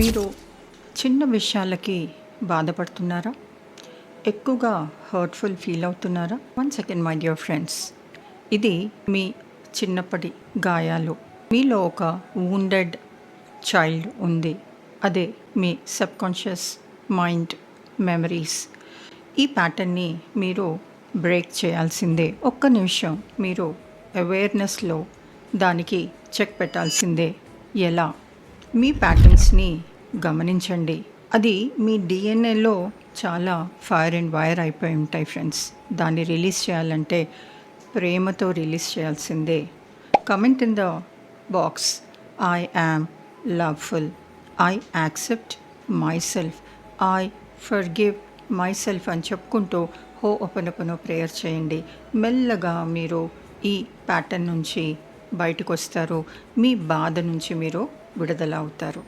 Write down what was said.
మీరు చిన్న విషయాలకి బాధపడుతున్నారా? ఎక్కువగా హర్ట్‌ఫుల్ ఫీల్ అవుతున్నారా? One second my dear friends. ఇది మీ చిన్నప్పటి గాయాలు. మీలో ఒక వూండెడ్ చైల్డ్ ఉంది. అదే మీ సబ్‌కాన్షియస్ మైండ్ మెమరీస్. ఈ ప్యాటర్న్‌ని మీరు బ్రేక్ చేయాల్సిందే. ఒక్క నిమిషం మీరు అవేర్‌నెస్‌లో దానికి చెక్ పెట్టాల్సిందే. ఎలా? మీ ప్యాటర్న్స్‌ని గమనించండి. అది మీ డీఎన్ఏలో చాలా ఫైర్ అండ్ వైర్ అయిపోయి ఉంటాయి ఫ్రెండ్స్. దాన్ని రిలీజ్ చేయాలంటే ప్రేమతో రిలీజ్ చేయాల్సిందే. Comment in the box, I am loveful, I accept myself, I forgive myself అని చెప్పుకుంటూ హో'ఓపనొపనో ప్రేయర్ చేయండి. మెల్లగా మీరు ఈ ప్యాటర్న్ నుంచి బయటకు వస్తారు. మీ బాధ నుంచి మీరు విడుదల అవుతారు.